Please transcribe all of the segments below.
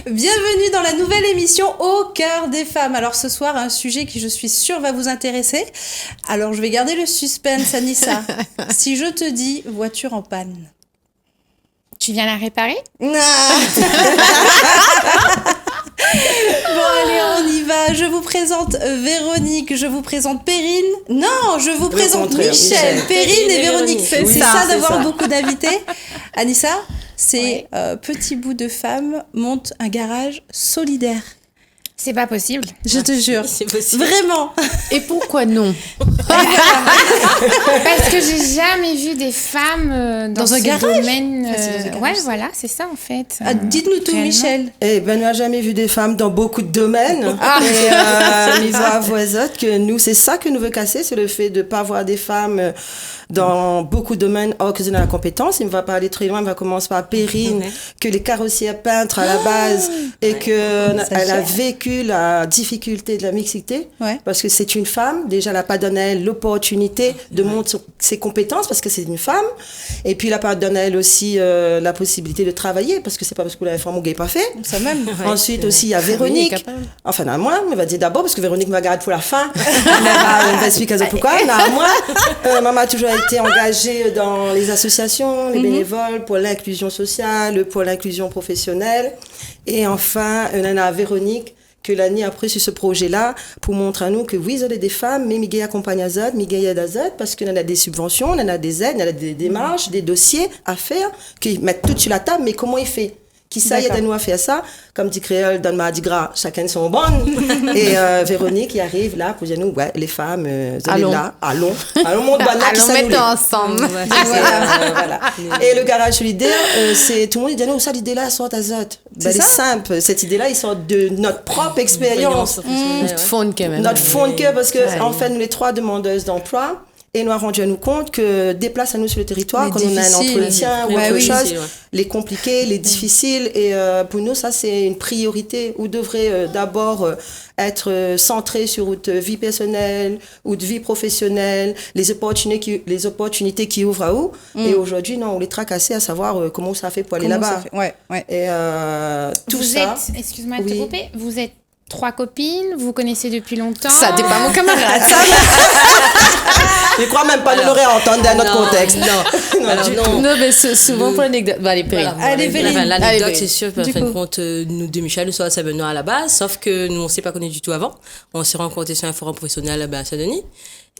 Bienvenue dans la nouvelle émission Au cœur des femmes. Alors ce soir, un sujet qui je suis sûre va vous intéresser. Alors je vais garder le suspense, Anissa. Si je te dis voiture en panne. Tu viens la réparer? Non. Bon allez, on y va. Je vous présente Véronique, je vous présente Perrine. Non, je vous présente Michel. Perrine et Véronique. C'est ça d'avoir beaucoup d'invités. Anissa, c'est petit bout de femme monte un garage solidaire. C'est pas possible. Je te jure. C'est possible. Vraiment. Et pourquoi non? Parce que j'ai jamais vu des femmes dans un ce garage. domaine. Enfin, c'est dans un garage, Ouais, ça. voilà, c'est ça en fait. Dites-nous tout, Réellement. Michel. Eh ben, nous n'avons jamais vu des femmes dans beaucoup de domaines. Et nous avons que nous, c'est ça que nous veut casser, c'est le fait de ne pas voir des femmes dans beaucoup de domaines hors que de la compétence. Il ne va pas aller très loin, il va commencer par Perrine, que les carrossières peintres à la base, et qu'elle a vécu la difficulté de la mixité, parce que c'est une femme, déjà elle n'a pas donné à elle l'opportunité de montrer ses compétences, parce que c'est une femme, et puis elle n'a pas donné à elle aussi la possibilité de travailler, parce que c'est pas parce que la femme ou gay pas fait. Ça même. Ensuite aussi, il y a Véronique. Enfin, à moi, on va dire d'abord, parce que Véronique me garde pour la fin. On va expliquer pourquoi. À moi, maman a toujours été engagée dans les associations, les bénévoles, pour l'inclusion sociale, pour l'inclusion professionnelle. Et enfin, on a Véronique, que l'année après sur ce projet-là, pour montrer à nous que oui, il y a des femmes, mais Miguel accompagne Azad, Miguel aide Azad, parce qu'on a des subventions, on a des aides, on a des démarches, des dossiers à faire, qui mettent tout sur la table, mais comment il fait? Qui ça y est nous à faire ça? Comme dit Créole, dans le Mardi Gras, chacun son bonne. Et Véronique, il arrive là pour dire nous, ouais, les femmes, allons là, allons, mon bonheur, Allons mettre ensemble. Voilà. Et le garage solidaire, c'est tout le monde dit nous, ça l'idée là, sort Azot. C'est simple, cette idée là, il sort de notre propre expérience. Notre fond de cœur même. Notre fond de cœur, parce que en fait, nous les trois demandeuses d'emploi. Et nous avons rendu à nous compte que des places à nous sur le territoire, quand on a un entretien ou autre chose, les compliqués, les difficiles. Et pour nous, ça, c'est une priorité. Où devrait d'abord être centré sur votre vie personnelle ou de vie professionnelle, les opportunités qui ouvrent à vous. Et aujourd'hui, non, on les tracasse à savoir comment ça fait pour aller là-bas. Et tout vous ça. Excuse-moi de te couper, vous êtes 3 copines, vous connaissez depuis longtemps. Ça dépend mon camarade. Je crois même pas nous l'aurait entendu dans notre contexte. Non, mais souvent pour l'anecdote. Allez, Perrine. Allez, Perrine. L'anecdote, c'est sûr, en fin de compte, nous deux, Michel, nous sommes à Saint-Benoît à la base, sauf que nous, on ne s'est pas connus du tout avant. On s'est rencontrés sur un forum professionnel à Saint-Denis.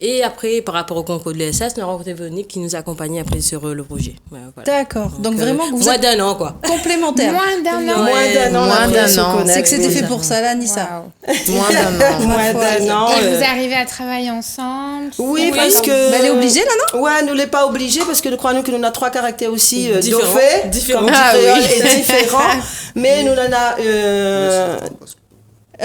Et après, par rapport au concours de l'ESS, nous avons rencontré Véronique qui nous a accompagnés après sur le projet. Voilà. D'accord. Donc vraiment, vous moins êtes d'un an, quoi. complémentaires. Moins d'un an. Moins d'un an. C'est que c'était fait pour ça, là, Nissa. Moins d'un an. Moins d'un an. Et vous arrivez à travailler ensemble? Oui, parce que... Mais elle est obligée, là, non? Ouais, nous l'est pas obligée, parce que nous croyons que nous avons 3 caractères aussi différents. comme et différents. Mais nous en a...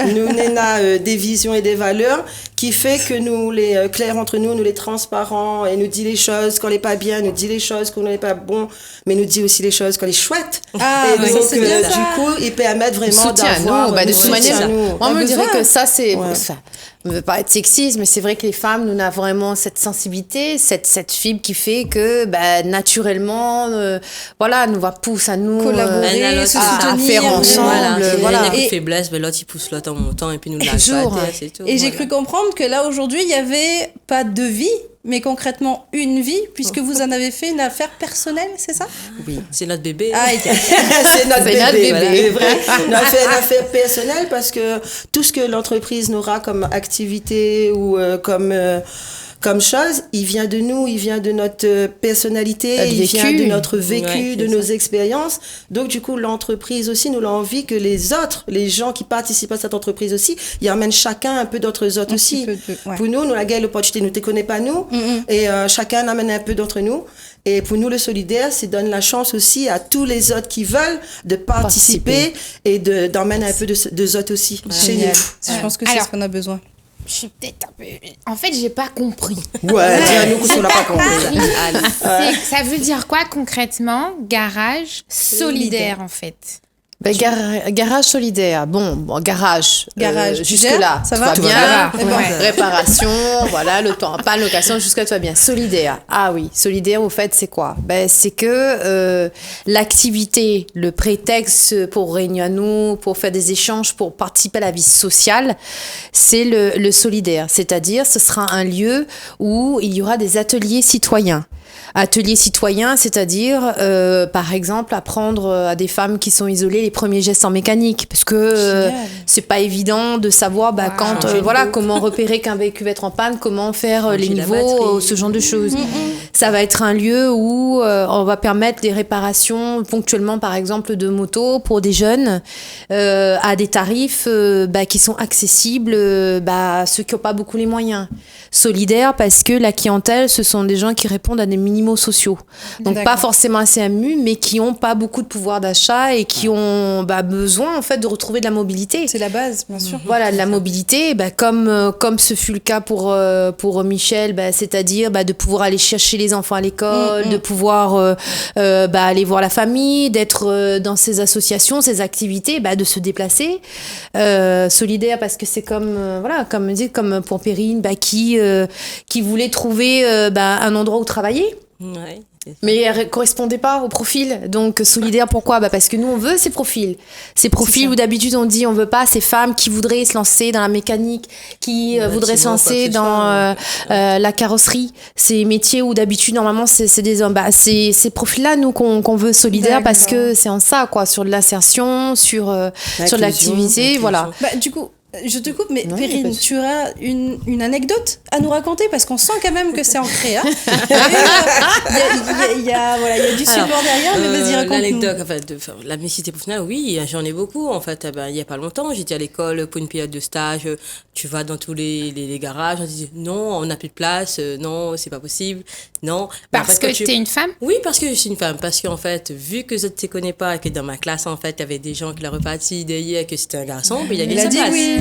nous avons des visions et des valeurs qui fait que nous les clairs entre nous, nous les transparents et nous dit les choses quand on n'est pas bien, nous dit les choses quand on n'est pas bon, mais nous dit aussi les choses quand on est chouette. Et donc c'est bien ça. du coup, ils permettent vraiment Soutien à d'avoir nous. De toute manière, moi, je me dirais que ça, c'est... Ça ne veut pas être sexiste, mais c'est vrai que les femmes, nous avons vraiment cette sensibilité, cette fibre qui fait que, naturellement, nous va pousser à nous... collaborer, se à soutenir. faire ensemble. Voilà. Il y a un coup Et- de faiblesse, l'autre, il pousse l'autre en montant et puis nous Toujours. c'est tout. Et j'ai cru comprendre que là, aujourd'hui, il n'y avait pas de vie, mais concrètement une vie, puisque vous en avez fait une affaire personnelle, c'est ça? Oui, c'est notre bébé. Ah, ok. c'est notre bébé. Voilà. C'est vrai. On a fait une affaire personnelle parce que tout ce que l'entreprise n'aura comme activité ou comme chose, il vient de nous, il vient de notre personnalité, il vient de notre vécu, de nos expériences. Donc, du coup, l'entreprise aussi, nous l'a envie que les autres, les gens qui participent à cette entreprise aussi, ils amènent chacun un peu d'autres autres aussi. Pour nous, nous, la gueule, l'opportunité, nous ne te connaît pas nous. Et chacun amène un peu d'entre nous. Et pour nous, le solidaire, c'est donne la chance aussi à tous les autres qui veulent de participer et d'emmener un peu de autres aussi chez nous. Je pense que c'est ce qu'on a besoin. Je suis peut-être un peu... En fait, j'ai pas compris. Ouais, dis-nous qu'on l'a pas compris. Ça veut dire quoi concrètement, garage solidaire en fait? Garage solidaire. Bon, garage. Jusque-là, ça va, tout va bien. Ouais. Réparation, voilà, le temps, pas location, jusque-là, tout va bien. Solidaire. Ah oui, solidaire, au fait, c'est quoi? C'est que l'activité, le prétexte pour réunir à nous, pour faire des échanges, pour participer à la vie sociale, c'est le solidaire. C'est-à-dire, ce sera un lieu où il y aura des ateliers citoyens. Ateliers citoyens, c'est-à-dire, par exemple, apprendre à des femmes qui sont isolées les premiers gestes en mécanique, parce que c'est pas évident de savoir comment repérer qu'un véhicule va être en panne, comment faire les niveaux, ce genre de choses. Ça va être un lieu où on va permettre des réparations ponctuellement, par exemple, de motos pour des jeunes à des tarifs qui sont accessibles à ceux qui n'ont pas beaucoup les moyens. Solidaire parce que la clientèle, ce sont des gens qui répondent à des minimaux sociaux. Donc pas forcément assez AMU, mais qui n'ont pas beaucoup de pouvoir d'achat et qui ont besoin en fait de retrouver de la mobilité. C'est la base, bien sûr. Voilà, de la mobilité, comme ce fut le cas pour Michel, c'est-à-dire de pouvoir aller chercher les enfants à l'école, de pouvoir aller voir la famille, d'être dans ces associations, ces activités, de se déplacer. Solidaire parce que c'est comme pour Perrine, qui voulait trouver un endroit où travailler. Ouais. Mais elle ne correspondait pas au profil. Donc, solidaire, pourquoi ? Parce que nous, on veut ces profils. Ces profils où d'habitude, on dit on ne veut pas ces femmes qui voudraient se lancer dans la mécanique, qui voudraient se lancer dans la carrosserie. Ces métiers où d'habitude, normalement, c'est des hommes. C'est ces profils-là, nous, qu'on veut solidaire parce que c'est en ça, quoi, sur de l'insertion, sur de l'activité. Voilà. Du coup, je te coupe, mais Perrine, tu as une anecdote à nous raconter parce qu'on sent quand même que c'est ancré. Hein. Il y a du support derrière, mais vas-y, raconte-nous. L'anecdote, en fait, la mixité professionnelle, oui, j'en ai beaucoup. En fait, il n'y a pas longtemps, j'étais à l'école pour une période de stage. Tu vas dans tous les garages, on dit non, on n'a plus de place, non, c'est pas possible, non. Parce que tu es une femme ? Oui, parce que je suis une femme. Parce qu'en fait, vu que je ne te connais pas et que dans ma classe, en fait, il y avait des gens qui l'ont reparti derrière que c'était un garçon, il y avait sa place. Oui.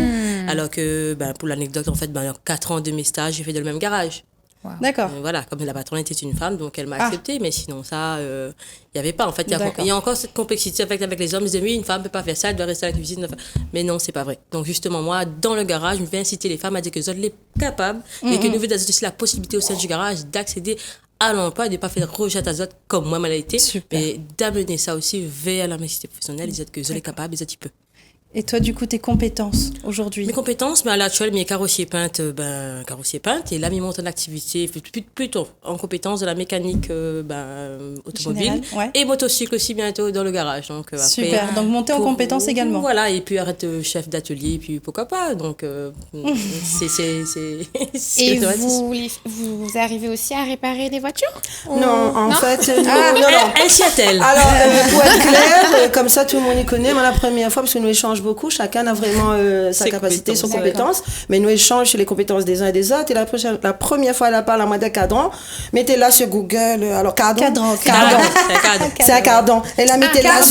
Alors que, pour l'anecdote, en fait, 4 ans de mes stages, j'ai fait dans le même garage. Wow. D'accord. Voilà, comme la patronne était une femme, donc elle m'a acceptée, mais sinon ça, il n'y avait pas. En fait, il y a encore cette complexité avec les hommes. Ils disaient, oui, une femme ne peut pas faire ça, elle doit rester à la cuisine. Mais non, c'est pas vrai. Donc justement, moi, dans le garage, je vais inciter les femmes à dire que elles sont capables et que nous avons aussi la possibilité au sein du garage d'accéder à l'emploi et de ne pas faire rejet à autres comme moi, elle a été, mais d'amener ça aussi vers la mixité professionnelle, ils disent que vous êtes capables, ils disent un peu. Et toi, du coup, tes compétences aujourd'hui ? Mes compétences, à l'actuel, mes carrossier peintre, et là, ils montent en activité, plutôt en compétences de la mécanique automobile et motocycle aussi bientôt dans le garage. Donc, super, après, donc monter en compétences également. Voilà, et puis arrête chef d'atelier, et puis pourquoi pas. Donc, Et vous arrivez aussi à réparer des voitures ? Non, en fait, non. Elle s'y attelle. Alors, pour être clair, comme ça, tout le monde y connaît, mais la première fois, parce que nous échangeons beaucoup, chacun a vraiment sa capacité, son compétence, mais nous échangeons sur les compétences des uns et des autres. Et la première fois, elle parle à moi d'un cadran, mettez là sur Google, alors cadran. C'est un cadran. Elle a mis là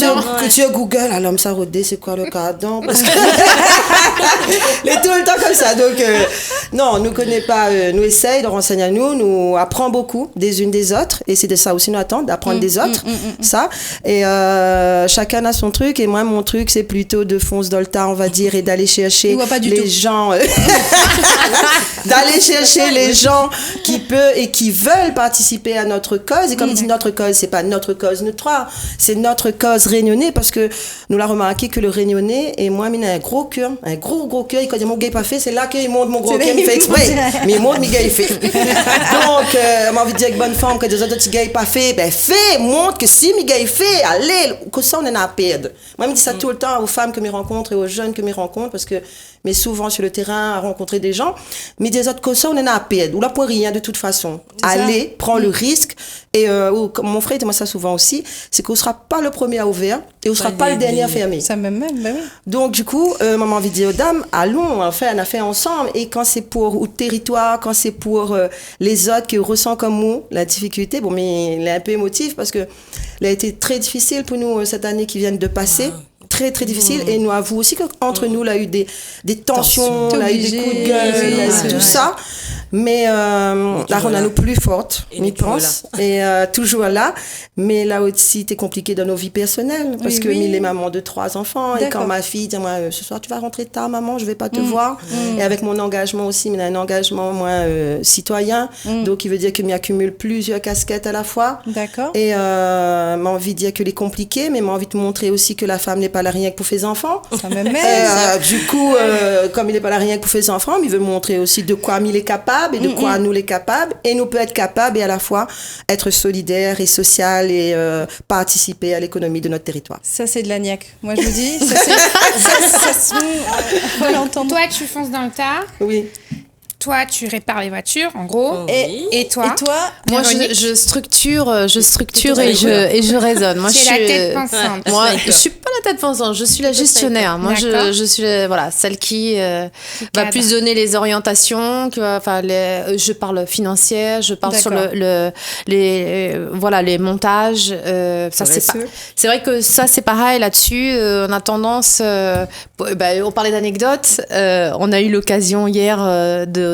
sur Google, alors ça rodé, c'est quoi le cadran? Parce que elle est tout le temps comme ça. Donc, non, nous ne connaît pas, nous essaye de renseigner à nous apprend beaucoup des unes des autres, et c'est de ça aussi nous attend, d'apprendre des autres, ça. Et chacun a son truc, et moi, mon truc, c'est plutôt de foncer dans le tas, on va dire, et d'aller chercher les gens d'aller chercher les gens qui peuvent et qui veulent participer à notre cause. Et comme dit notre cause, c'est pas notre cause nous trois, c'est notre cause Réunionnais, parce que nous l'avons remarqué que le Réunionnais, et moi il a un gros cœur, et quand mon gars pas fait, c'est là qu'il monte mon gros cœur, il fait exprès, mais il monte mon gars il fait. Donc on a envie de dire avec bonne forme que des autres petits gars pas fait, montre que si mon gars il fait, allez, que ça on en a à perdre. Moi je dis ça tout le temps aux femmes que je rencontre et aux jeunes que je rencontre, parce que mais souvent sur le terrain à rencontrer des gens, mais des autres causes, on en a à perdre, ou là pour rien de toute façon. Allez, prends le risque, et comme mon frère dit moi ça souvent aussi, c'est qu'on ne sera pas le premier à ouvrir, et on ne sera pas le dernier à fermer. Ça même, oui. Donc du coup, maman a envie de dire aux dames, allons, on a fait ensemble, et quand c'est pour le territoire, quand c'est pour les autres qui ressentent comme nous la difficulté, bon mais elle est un peu émotive, parce que elle a été très difficile pour nous cette année qui vient de passer. Très très difficile, et nous avouons aussi qu'entre nous, il y a eu des tensions, il y a eu des coups de gueule, tout ça, Mais la Rona nous plus forte, je pense, et toujours là. Mais là aussi, c'est compliqué dans nos vies personnelles, parce que il est maman de 3 enfants, et quand ma fille dit, moi, ce soir, tu vas rentrer tard, maman, je vais pas te voir. Et avec mon engagement aussi, mais un engagement, moi, citoyen, donc il veut dire que je m'accumule plusieurs casquettes à la fois. D'accord. Et m'a envie de dire que les compliqué, mais m'a envie de montrer aussi que la femme n'est pas là rien que pour ses enfants. Ça me met. Du coup, comme il n'est pas là rien que pour ses enfants, il veut montrer aussi de quoi il est capable et de quoi nous les capables, et nous peut être capable et à la fois être solidaire et social et participer à l'économie de notre territoire. Ça, c'est de l'agnac. Moi, je vous dis, faut l'entendre. Toi, tu fonces dans le tas. Oui. Toi, tu répares les voitures, en gros. Et toi, moi, je structure et je raisonne. Moi, tu es la tête pensante. Moi, je suis pas la tête pensante. Je suis la gestionnaire. Moi, je suis celle qui va plus donner les orientations. Je parle financière. Je parle sur les montages. C'est vrai que ça, c'est pareil là-dessus. On a tendance. On parlait d'anecdotes. On a eu l'occasion hier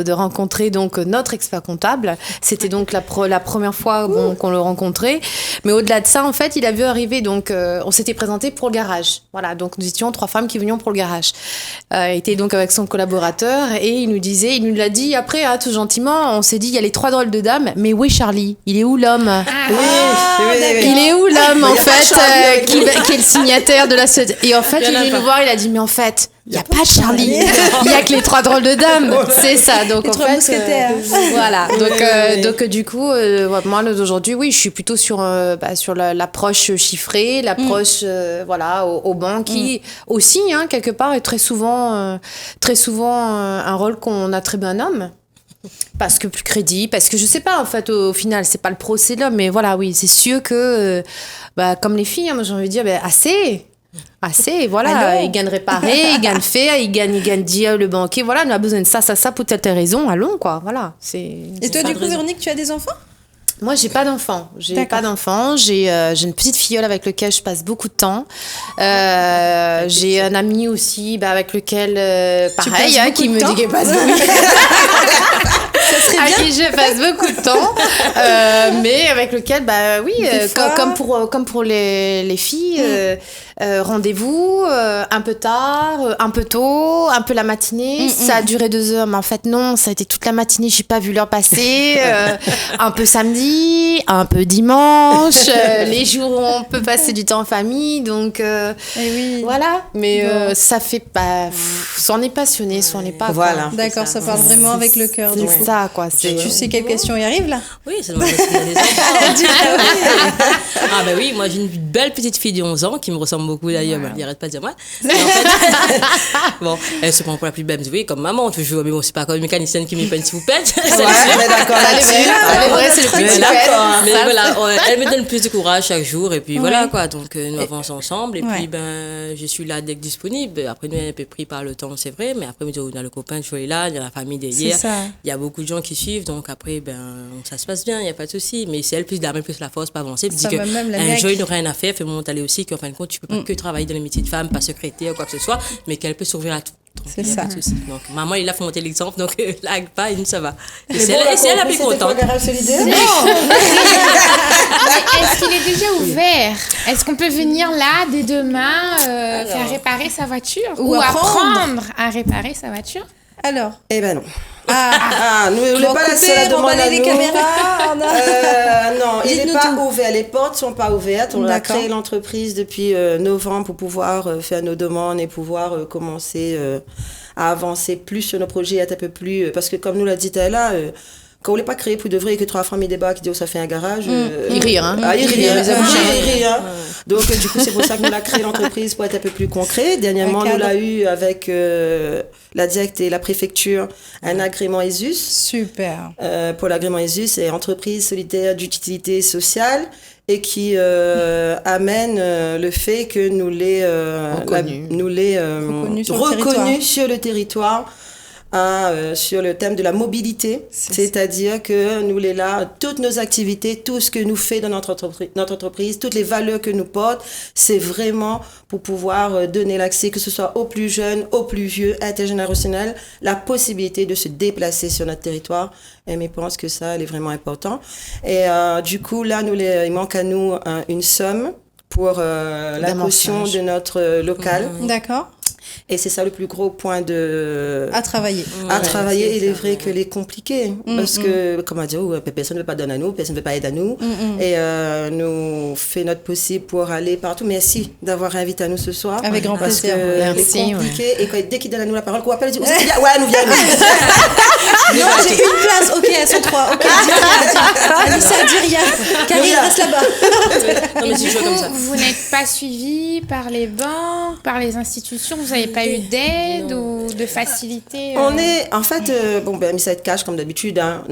de rencontrer donc notre expert comptable. C'était donc la première fois qu'on le rencontrait. Mais au-delà de ça, en fait, il a vu arriver, donc on s'était présenté pour le garage. Voilà, donc nous étions 3 femmes qui venions pour le garage. Il était donc avec son collaborateur et il nous l'a dit après, tout gentiment, on s'est dit, il y a les 3 drôles de dames, mais où est Charlie? Il est où l'homme? Il est où l'homme, en fait, qui est le signataire de la société? Et en fait, il est venu nous voir, il a dit, mais en fait, il n'y a pas de Charlie, il n'y a que les 3 drôles de dames, c'est ça. Donc, les 3 mousquetaires. Voilà, donc du coup, moi aujourd'hui, oui, je suis plutôt sur l'approche chiffrée, l'approche aux banques qui aussi, quelque part, est très souvent un rôle qu'on attribue à un homme. Parce que plus crédit, parce que je sais pas, en fait, au final, c'est pas le procès de l'homme, mais voilà, oui, c'est sûr que, comme les filles, moi j'ai envie de dire, assez, voilà, il gagne réparer, il gagne faire, il gagne dire le banquier, voilà, on a besoin de ça pour telle raison, allons, quoi, voilà. Et toi, du coup, Véronique, tu as des enfants? Moi, j'ai pas d'enfant. J'ai une petite filleule avec laquelle je passe beaucoup de temps. J'ai un ami aussi, avec lequel, pareil, qui me dit qu'elle passe à qui je passe beaucoup de temps, mais avec lequel, comme pour les filles, rendez-vous, un peu tard, un peu tôt, un peu la matinée. Ça a duré 2 heures, mais en fait non, ça a été toute la matinée, j'ai pas vu l'heure passer. Un peu samedi, un peu dimanche, les jours où on peut passer du temps en famille, donc voilà. Mais ça fait pas, soit on est passionné, soit on n'est pas. Voilà. D'accord, ça parle vraiment avec le cœur. C'est ça, quoi. Tu sais quelle question y arrive là? Oui, c'est parce qu'il y a des enfants. Ah ben oui, moi j'ai une belle petite fille de 11 ans qui me ressemble beaucoup d'ailleurs, il arrête pas de dire moi. En fait, bon, elle se prend pour la plus belle, oui, comme maman toujours, mais bon, c'est pas comme une mécanicienne qui me peine si vous pète. Ouais, d'accord, c'est vrai, c'est le petit mais voilà, elle me donne plus de courage chaque jour, et puis voilà quoi, donc nous avançons ensemble, et puis je suis là dès que disponible. Après, nous, on est un peu pris par le temps, c'est vrai, mais après, on a le copain, je suis là, il y a la famille derrière, il y a beaucoup de gens qui suivent, donc après, ça se passe bien, il n'y a pas de souci, mais c'est elle plus la force pour avancer, puis dit que un jour, il n'aura rien à faire, fait monter aussi qu'en fin de compte, tu peux pas que travailler dans les métiers de femme, pas secrétaire ou quoi que ce soit, mais qu'elle peut survivre à tout. Donc, c'est ça. Donc, maman, il a fait monter l'exemple, donc lag pas, ça va. Et c'est elle la plus contente. Est-ce qu'il est déjà ouvert? Est-ce qu'on peut venir là, dès demain, faire réparer sa voiture? Ou apprendre à réparer sa voiture? Alors? Eh ben non. Nous, on n'est pas la seule à demander à les caméras. Non, il n'est pas ouvert. Les portes ne sont pas ouvertes. On a créé l'entreprise depuis novembre pour pouvoir faire nos demandes et pouvoir commencer à avancer plus sur nos projets, être un peu plus... parce que comme nous l'a dit là, quand on ne l'a pas créé pour de vrai et que 3 femmes débat qui disent ça fait un garage... ils rient, hein. Ils rient, hein. Donc, du coup, c'est pour ça qu'on a créé l'entreprise pour être un peu plus concret. Dernièrement, nous l'a eu avec la directe et la préfecture, un agrément ESUS. Super. Pour l'agrément ESUS, c'est entreprise solidaire d'utilité sociale et qui amène le fait que nous les reconnus sur le territoire sur le thème de la mobilité, c'est-à-dire que nous, là, toutes nos activités, tout ce que nous fait dans notre entreprise, toutes les valeurs que nous porte, c'est vraiment pour pouvoir donner l'accès, que ce soit aux plus jeunes, aux plus vieux, intergénérationnels, la possibilité de se déplacer sur notre territoire. Et je pense que ça, elle est vraiment important. Et du coup, là, il manque à nous une somme pour la caution de notre local. D'accord. Et c'est ça le plus gros point à travailler. Il est vrai qu'elle est compliquée. Parce que, comment dire, personne ne veut pas donner à nous, personne ne veut pas aider à nous. Et nous fait notre possible pour aller partout. Merci d'avoir invité à nous ce soir. Avec grand plaisir. Parce que c'est compliqué. Et dès qu'il donne à nous la parole, qu'on appelle, il dit, ouais, nous viens. Non, j'ai une place. Ok, elles sont 3. Ok, Anissa, dis rien. Karine, reste là-bas. Non, mais c'est toujours comme ça. Vous n'êtes pas suivi par les banques, par les institutions? Vous n'avez pas eu d'aide ou de facilité? On est, en fait, Anissa est cash comme d'habitude. Hein.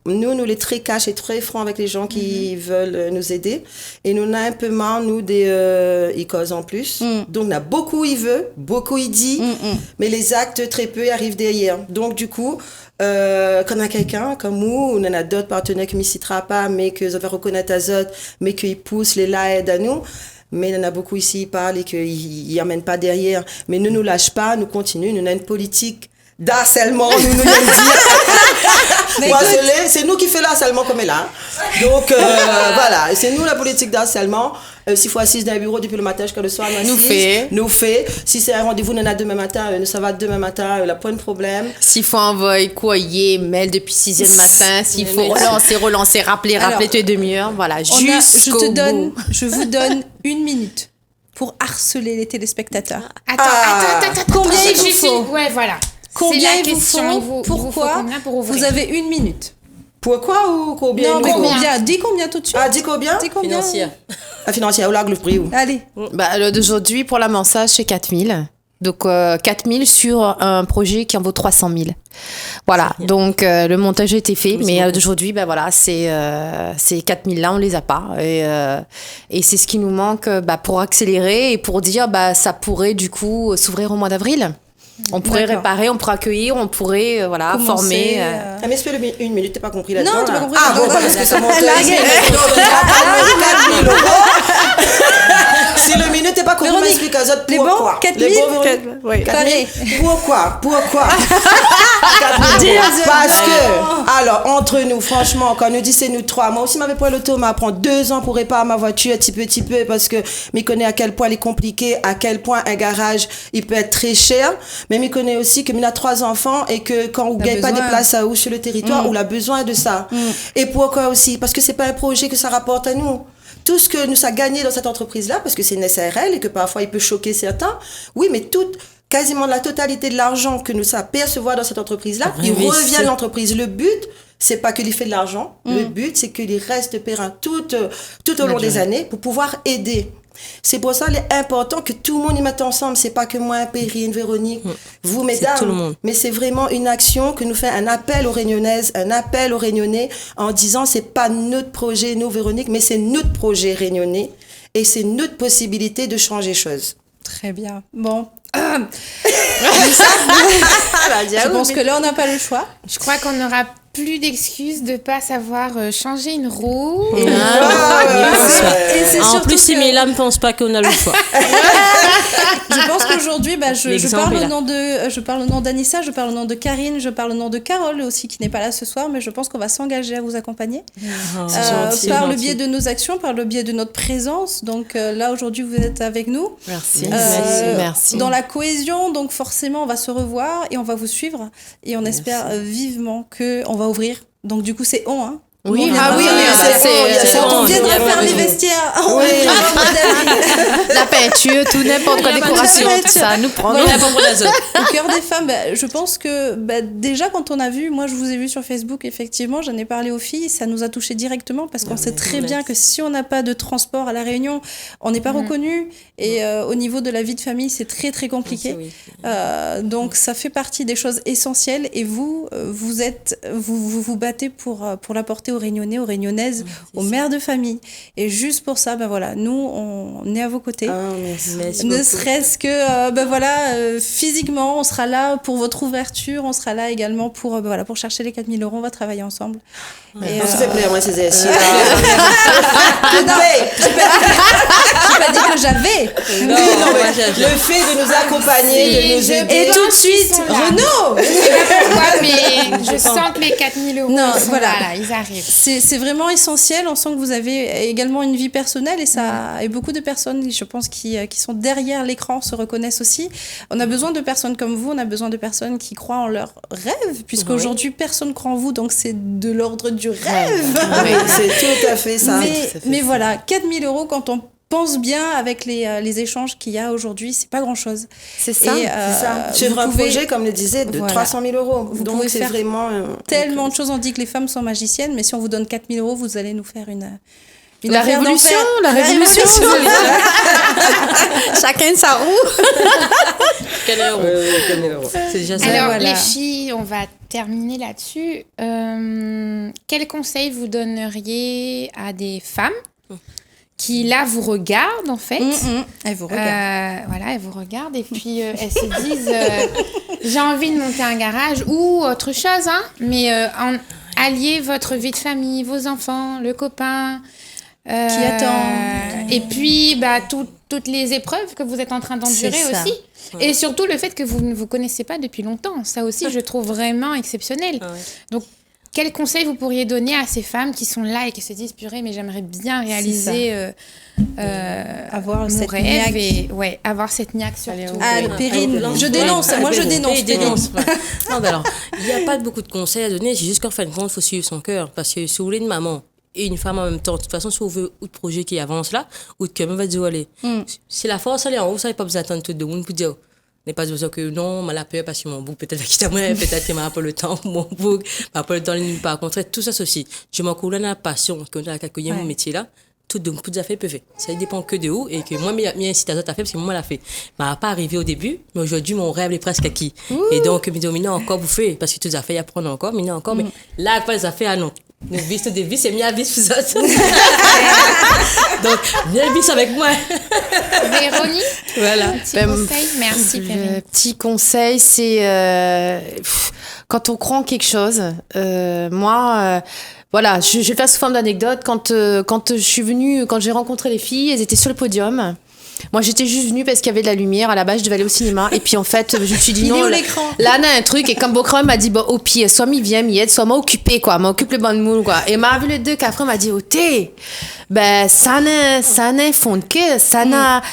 Nous, les très cash et très francs avec les gens qui veulent nous aider. Et nous, on a un peu marre, nous, des e-cause en plus. Donc, on a beaucoup, il veut, beaucoup, il dit. Mais les actes, très peu, arrivent derrière. Donc, du coup, quand on a quelqu'un comme nous, on en a d'autres partenaires qui ne m'y citera pas, mais que ça va reconnaître à Zot, mais qu'ils poussent les aident à nous. Mais il y en a beaucoup ici, ils parlent et qu'ils n'amènent pas derrière. Mais ne nous lâche pas, nous continuons, nous avons une politique d'harcèlement, nous dire. C'est nous qui faisons l'harcèlement comme elle a. Donc, voilà, c'est nous la politique d'harcèlement. S'il faut assister dans un bureau depuis le matin jusqu'à le soir, nous fait. Si c'est un rendez-vous, on en a demain matin, ça va demain matin, il n'y a pas de problème. S'il faut envoyer courrier, mail depuis 6h du matin, s'il faut relancer, rappeler toutes les demi-heures, voilà, jusqu'au bout. Je vous donne 1 minute pour harceler les téléspectateurs. Attends. Combien il vous faut? Ouais, voilà. Combien il vous faut? Pourquoi vous avez 1 minute? Pourquoi ou combien? Non, mais combien? Dis combien tout de suite. Dis combien? Financière. Financière, au large, le prix. Allez. D'aujourd'hui, pour l'amassage, c'est 4 000. Donc, 4 000 sur un projet qui en vaut 300 000. Voilà. Donc, le montage a été fait. Mais aujourd'hui, ces 4 000 là, on les a pas. Et c'est ce qui nous manque pour accélérer et pour dire, ça pourrait, du coup, s'ouvrir au mois d'avril. On pourrait réparer, on pourrait accueillir, on pourrait former. Mais est-ce que 1 minute, t'as pas compris là-dedans? Non, t'as pas compris. Parce que ça monte. Si le minute t'es pas compris, m'explique à Zot pourquoi. 4 000? Pourquoi? Parce que, alors, entre nous, franchement, quand nous dit c'est nous 3, moi aussi, m'avais pris l'auto, m'a prend 2 ans pour réparer ma voiture, un petit peu, parce que m'y connais à quel point elle est compliquée, à quel point un garage, il peut être très cher. Mais m'y connais aussi que m'y a 3 enfants et que quand on gagne pas des places à où sur le territoire, on a besoin de ça. Et pourquoi aussi? Parce que c'est pas un projet que ça rapporte à nous. Tout ce que nous a gagné dans cette entreprise-là, parce que c'est une SARL et que parfois il peut choquer certains, oui, mais quasiment la totalité de l'argent que nous a percevoir dans cette entreprise-là, il revient à l'entreprise. Le but, c'est pas qu'il y fait de l'argent. Le but, c'est qu'il reste périn tout au long des années pour pouvoir aider. C'est pour ça qu'il est important que tout le monde y mette ensemble. C'est pas que moi, Perrine, Véronique, vous, mesdames, tout le monde. Mais c'est vraiment une action que nous fait un appel aux Réunionnaises, un appel aux Réunionnais en disant c'est pas notre projet, nous, Véronique, mais c'est notre projet réunionnais et c'est notre possibilité de changer les choses. Très bien. Bon. Je pense que là, on n'a pas le choix. Je crois qu'on n'aura plus d'excuses de ne pas savoir changer une roue. En plus, si Mila ne pense pas qu'on a le choix. Je pense qu'aujourd'hui, je parle au nom d'Anissa, je parle au nom de Karine, je parle au nom de Carole aussi, qui n'est pas là ce soir, mais je pense qu'on va s'engager à vous accompagner. Par le biais de nos actions, par le biais de notre présence. Donc là, aujourd'hui, vous êtes avec nous. Merci. Dans la cohésion, donc forcément, on va se revoir et on va vous suivre. Et on espère vivement qu'on va ouvrir. Donc du coup, c'est hein. Oui, on viendra faire les vestiaires. La peinture, tout n'importe quoi, décoration, tout ça, nous prendre. Au cœur des femmes, je pense que déjà quand on a vu, moi je vous ai vu sur Facebook, effectivement, j'en ai parlé aux filles, ça nous a touché directement parce qu'on sait très bien que si on n'a pas de transport à La Réunion, on n'est pas reconnu et au niveau de la vie de famille, c'est très très compliqué. Donc ça fait partie des choses essentielles et vous battez pour l'apporter aux Réunionnais, aux Réunionnaises, aux mères de famille. Et juste pour ça, voilà, nous, on est à vos côtés. Merci ne serait-ce que, physiquement, on sera là pour votre ouverture, on sera là également pour chercher les 4 000 €, on va travailler ensemble. On se fait plaisir, moi, ces essais. J'ai pas dit que j'avais. Le fait de nous accompagner, de nous aider. Et tout de suite, Renaud. Mais je sens que les 4 000 €, non, voilà, ils arrivent. C'est vraiment essentiel. On sent que vous avez également une vie personnelle et beaucoup de personnes, je pense, qui sont derrière l'écran se reconnaissent aussi. On a besoin de personnes comme vous. On a besoin de personnes qui croient en leurs rêves, puisqu'aujourd'hui, personne ne croit en vous, donc c'est de l'ordre du rêve. Oui, c'est tout à fait ça. Mais voilà, 4 000 €, quand on pense bien avec les échanges qu'il y a aujourd'hui, c'est pas grand-chose. C'est ça. Sur un projet, comme le disait, de 300 000 €. Vous donc pouvez c'est faire vraiment tellement de choses. On dit que les femmes sont magiciennes, mais si on vous donne 4 000 €, vous allez nous faire une la révolution. Chacun sa roue. Quel euro. C'est déjà ça. Alors, les filles, on va terminer là-dessus. Quel conseil vous donneriez à des femmes qui, là, vous regardent, en fait? Elles vous regardent. Elles vous regardent et puis elles se disent j'ai envie de monter un garage ou autre chose, mais allier votre vie de famille, vos enfants, le copain... qui attend. Et puis, toutes les épreuves que vous êtes en train d'endurer aussi. Ouais. Et surtout, le fait que vous ne vous connaissez pas depuis longtemps. Ça aussi, je trouve vraiment exceptionnel. Donc, quel conseil vous pourriez donner à ces femmes qui sont là et qui se disent « Purée, mais j'aimerais bien réaliser avoir mon cette rêve niaque. Et avoir cette niaque surtout. » Périne, je dénonce. Moi, je dénonce. Non, alors, il n'y a pas beaucoup de conseils à donner. C'est juste qu'en fin de compte, il faut suivre son cœur. Parce que si vous voulez une maman et une femme en même temps, de toute façon, si vous voulez un projet qui avance là, ou que on va dire allez. Si la force elle est en haut, vous n'avez pas besoin d'attendre tout le monde pour dire n'est pas besoin que non, m'a la peur parce que mon bouc peut-être va quitter moi, peut-être qu'il m'a pas le temps, mon bouc m'a pas le temps de nulle part. Contre tout ça aussi. Je m'en coule la passion que on a accueilli mon métier là. Tout de toutes affaires peuvent faire. Ça dépend que de où et que moi m'y incite à d'autres affaires parce que moi l'a fait. M'a pas arrivé au début, mais aujourd'hui mon rêve est presque acquis. Et donc me dire mais non encore vous faites parce que toutes affaires y apprendre encore, mais non encore mais là pas les affaires non. Nous vis des vis, c'est mieux à vis pour ça. Donc, viens vis avec moi. Véronique, voilà. Petit conseil, merci Perrine. Le petit conseil, c'est quand on croit en quelque chose. Moi, voilà, je vais faire sous forme d'anecdote. Quand je suis venue, quand j'ai rencontré les filles, elles étaient sur le podium. Moi, j'étais juste venue parce qu'il y avait de la lumière. À la base, je devais aller au cinéma. Et puis, en fait, je me suis dit non. L'écran. Là, on a un truc. Et comme Bokra m'a dit, bon, au pire, soit m'y vient, m'y aide, soit m'occuper, quoi. M'occupe le bon moule, quoi. Et m'a vu les deux qu'après, m'a dit, oh, ça n'a fond de cœur, ça n'a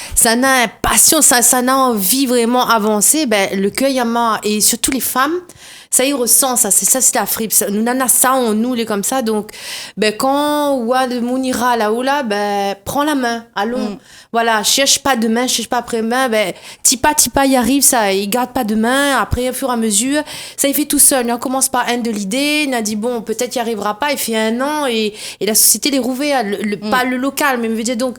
passion, ça n'a envie vraiment avancer. Le cœur, y a marre. Et surtout les femmes, ça y ressent, c'est la fripe. Nous, on a ça en nous, les comme ça. Donc, quand le monde ira là-haut, prends la main, allons. Voilà, cherche pas demain, cherche pas après-demain. Tipa, y arrive, ça, il garde pas demain. Après, au fur et à mesure, ça, il fait tout seul. On commence par un de l'idée, il a dit, bon, peut-être il arrivera pas, il fait 1 an, et la société les rouvée, pas le local, mais je veux dire, donc,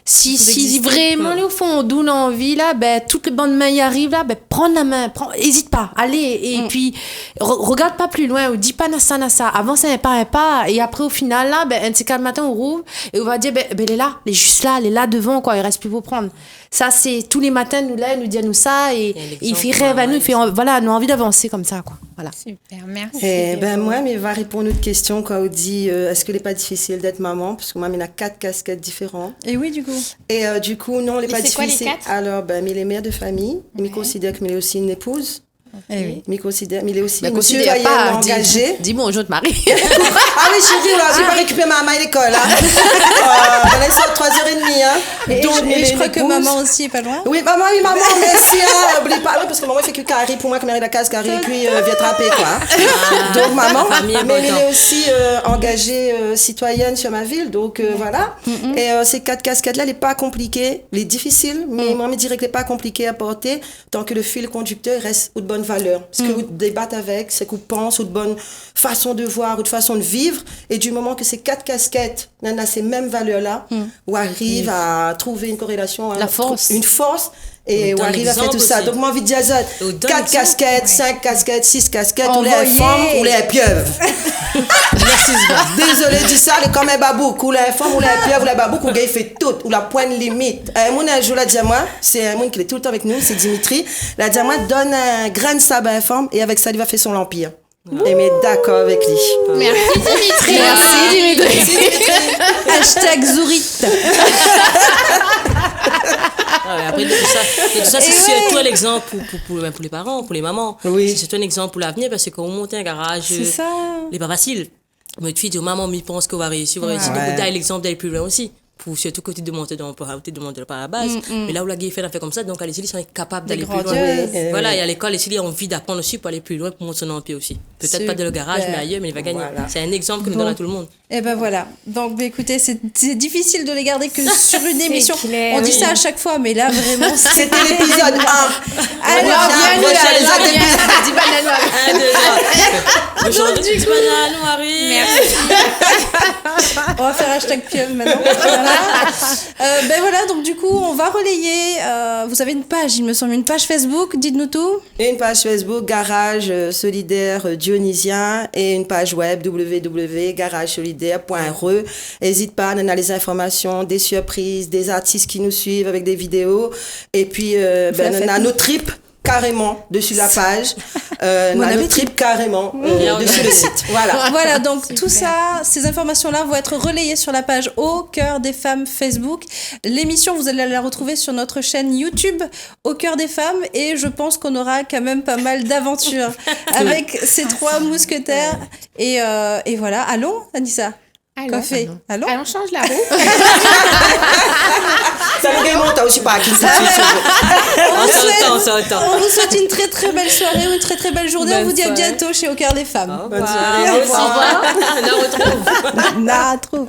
si vraiment, au fond, d'où on a envie, là, toutes les bonnes mains y arrivent, là, prends la main, hésite pas, allez, et puis, regarde pas plus loin, ou dis pas ça, avance un pas, et après, au final, là, un de ces 4 matins, on rouvre, et on va dire, elle est là, elle est juste là, elle est là devant, quoi, il reste plus pour prendre. Ça, c'est tous les matins, nous dit à nous ça, et il fait rêve à nous, il fait, voilà, nous a envie d'avancer comme ça, quoi. Voilà. Super, merci. Moi, mais va répondre à une question quand on dit est-ce qu'il n'est pas difficile d'être maman? Parce que moi, il y a 4 casquettes différentes. Et oui, du coup. Et du coup, non, il n'est pas difficile. Quoi, les 4? Alors, mais les mères de famille, il me considère qu'il est aussi une épouse. Oui. Mais il est aussi une citoyenne engagée. Dis bonjour de Marie. Ah oui, chérie, là, j'ai pas récupéré ma maman à l'école. Elle est sur 3h30. Donc, et je crois que maman aussi est pas loin. Oui, maman, merci. Oublie pas, parce que maman, il fait que Carrie pour moi, comme elle est la case Carrie, puis vient trapper, quoi. Donc, maman, mais elle est aussi engagée citoyenne sur ma ville. Donc, voilà. Et ces 4 casquettes-là, elle n'est pas compliquée. Elle est difficile, mais moi, je dirais qu'elle n'est pas compliquée à porter tant que le fil conducteur reste de bonne valeur. Ce que vous débattez avec, c'est que vous pensez ou de bonne façon de voir ou de façon de vivre. Et du moment que ces 4 casquettes ont ces mêmes valeurs-là, ou arrivent à trouver une corrélation, la force. Une force, Et on arrive à faire tout ça. Donc, moi, envie de dire, 4 casquettes, 5 casquettes, 6 casquettes, ou les femmes, ou les pieuvres. Merci. Désolé de ça, les comme un babouk, ou les femmes, ou les pieuvres, ou les babouks, ou les fait tout, ou la pointe limite. Un jour, la diamant, c'est un monde qui est tout le temps avec nous, c'est Dimitri. La diamant donne un grain de sable à la femme, et avec ça, il va faire son empire. Et mais d'accord avec lui. Merci Dimitri. Merci Dimitri. Hashtag Zourit. Après, tout ça c'est surtout un exemple pour les parents, pour les mamans. Oui. C'est surtout un exemple pour l'avenir parce que quand on monte un garage, c'est pas facile. Mais tu dis, maman, je pense qu'on va réussir. Donc, tu as l'exemple d'aller plus loin aussi. Pour surtout côté de monter par la base. Mais là où la gueule fait comme ça, donc à l'école, ils sont capables d'aller plus loin. Voilà, et à l'école, ils ont envie d'apprendre aussi pour aller plus loin, pour monter son empire aussi. Peut-être pas dans le garage, mais ailleurs, mais il va gagner. Voilà. C'est un exemple que nous donne à tout le monde. Et ben voilà. Donc, écoutez, c'est difficile de les garder que sur une émission. On dit ça à chaque fois, mais là, vraiment, c'était l'épisode 1. Alors, Aujourd'hui, du banane, Marie. Merci. On va faire hashtag pieuvre maintenant. Ben voilà, donc du coup, on va relayer. Vous avez une page, il me semble, une page Facebook, dites-nous tout. Une page Facebook, Garage Solidaire Dionysien, et une page web www.garagesolidaire.re. N'hésite pas à donner les informations, des surprises, des artistes qui nous suivent avec des vidéos. Et puis, on a nos tripes carrément dessus la page. Notre trip carrément dessus le site. Voilà, donc tout ça, ces informations-là vont être relayées sur la page Au Cœur des Femmes Facebook. L'émission, vous allez la retrouver sur notre chaîne YouTube Au Cœur des Femmes, et je pense qu'on aura quand même pas mal d'aventures avec ces 3 mousquetaires. Et voilà, allons, Anissa? Allons, change la roue. Ça me démonte aussi pas qui ça. On vous souhaite une très très belle soirée ou une très très belle journée. On vous dit à bientôt chez Au Cœur des Femmes. Bonne soirée. Au revoir. On la retrouve. On la retrouve.